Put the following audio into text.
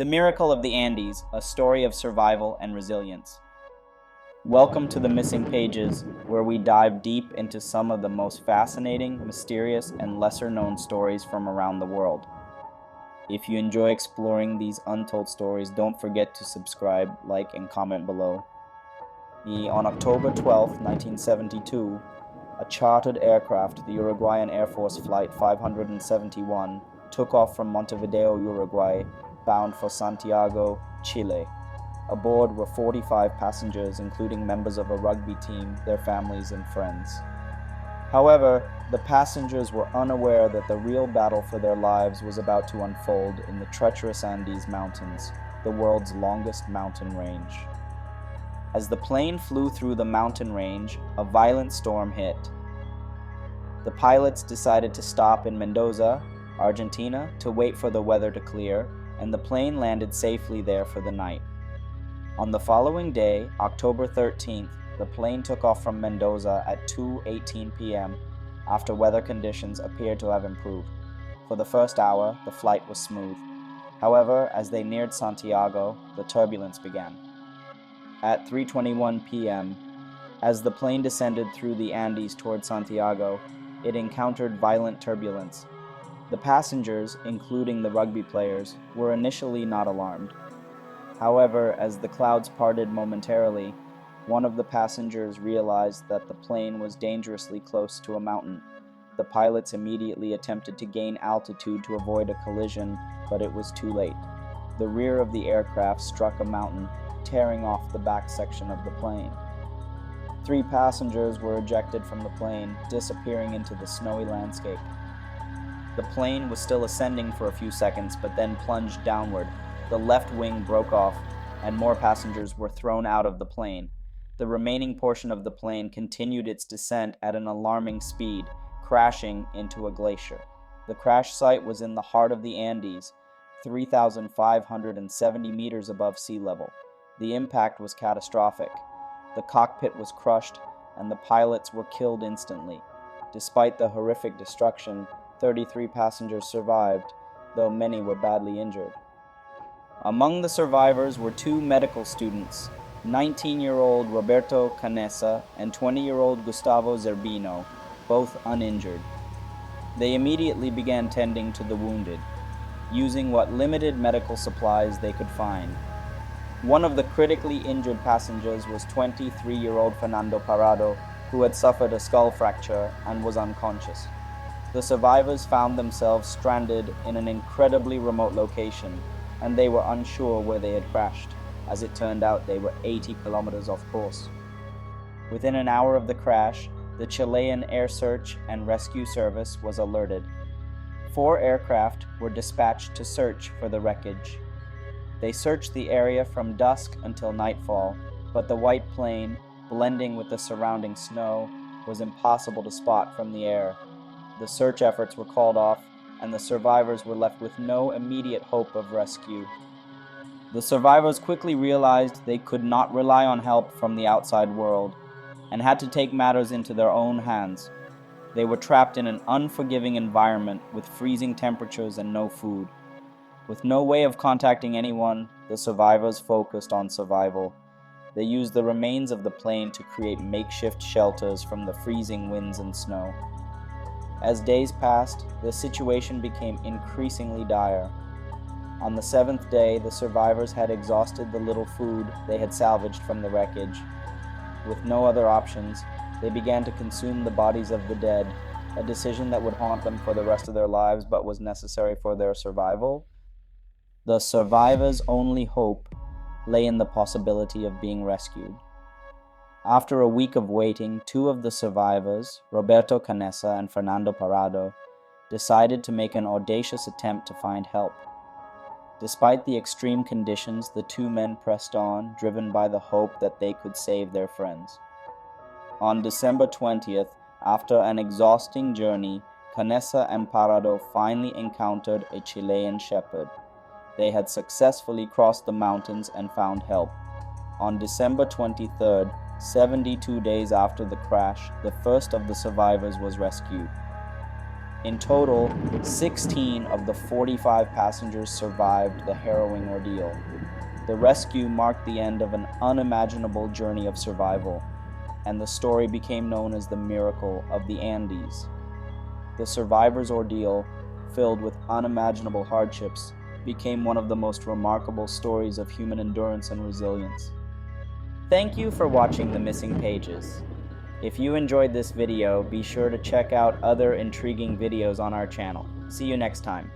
The Miracle of the Andes, a story of survival and resilience. Welcome to the Missing Pages, where we dive deep into some of the most fascinating, mysterious, and lesser-known stories from around the world. If you enjoy exploring these untold stories, don't forget to subscribe, like, and comment below. On October 12, 1972, a chartered aircraft, the Uruguayan Air Force Flight 571, took off from Montevideo, Uruguay, bound for Santiago, Chile. Aboard were 45 passengers, including members of a rugby team, their families, and friends. However, the passengers were unaware that the real battle for their lives was about to unfold in the treacherous Andes Mountains, the world's longest mountain range. As the plane flew through the mountain range, a violent storm hit. The pilots decided to stop in Mendoza, Argentina, to wait for the weather to clear, and the plane landed safely there for the night. On the following day, October 13th, the plane took off from Mendoza at 2:18 p.m. after weather conditions appeared to have improved. For the first hour, the flight was smooth. However, as they neared Santiago, the turbulence began. At 3:21 p.m., as the plane descended through the Andes toward Santiago, it encountered violent turbulence. The passengers, including the rugby players, were initially not alarmed. However, as the clouds parted momentarily, one of the passengers realized that the plane was dangerously close to a mountain. The pilots immediately attempted to gain altitude to avoid a collision, but it was too late. The rear of the aircraft struck a mountain, tearing off the back section of the plane. 3 passengers were ejected from the plane, disappearing into the snowy landscape. The plane was still ascending for a few seconds, but then plunged downward. The left wing broke off, and more passengers were thrown out of the plane. The remaining portion of the plane continued its descent at an alarming speed, crashing into a glacier. The crash site was in the heart of the Andes, 3,570 meters above sea level. The impact was catastrophic. The cockpit was crushed, and the pilots were killed instantly. Despite the horrific destruction, 33 passengers survived, though many were badly injured. Among the survivors were 2 medical students, 19-year-old Roberto Canessa and 20-year-old Gustavo Zerbino, both uninjured. They immediately began tending to the wounded, using what limited medical supplies they could find. One of the critically injured passengers was 23-year-old Fernando Parado, who had suffered a skull fracture and was unconscious. The survivors found themselves stranded in an incredibly remote location, and they were unsure where they had crashed. As it turned out, they were 80 kilometers off course. Within an hour of the crash, the Chilean Air Search and Rescue Service was alerted. 4 aircraft were dispatched to search for the wreckage. They searched the area from dusk until nightfall, but the white plane, blending with the surrounding snow, was impossible to spot from the air. The search efforts were called off, and the survivors were left with no immediate hope of rescue. The survivors quickly realized they could not rely on help from the outside world, and had to take matters into their own hands. They were trapped in an unforgiving environment with freezing temperatures and no food. With no way of contacting anyone, the survivors focused on survival. They used the remains of the plane to create makeshift shelters from the freezing winds and snow. As days passed, the situation became increasingly dire. On the 7th day, the survivors had exhausted the little food they had salvaged from the wreckage. With no other options, they began to consume the bodies of the dead, a decision that would haunt them for the rest of their lives but was necessary for their survival. The survivors' only hope lay in the possibility of being rescued. After a week of waiting, 2 of the survivors, Roberto Canessa and Fernando Parado, decided to make an audacious attempt to find help. Despite the extreme conditions, the 2 men pressed on, driven by the hope that they could save their friends. On December 20th, after an exhausting journey, Canessa and Parado finally encountered a Chilean shepherd. They had successfully crossed the mountains and found help. On December 23rd, 72 days after the crash, the first of the survivors was rescued. In total, 16 of the 45 passengers survived the harrowing ordeal. The rescue marked the end of an unimaginable journey of survival, and the story became known as the Miracle of the Andes. The survivor's ordeal, filled with unimaginable hardships, became one of the most remarkable stories of human endurance and resilience. Thank you for watching The Missing Pages. If you enjoyed this video, be sure to check out other intriguing videos on our channel. See you next time.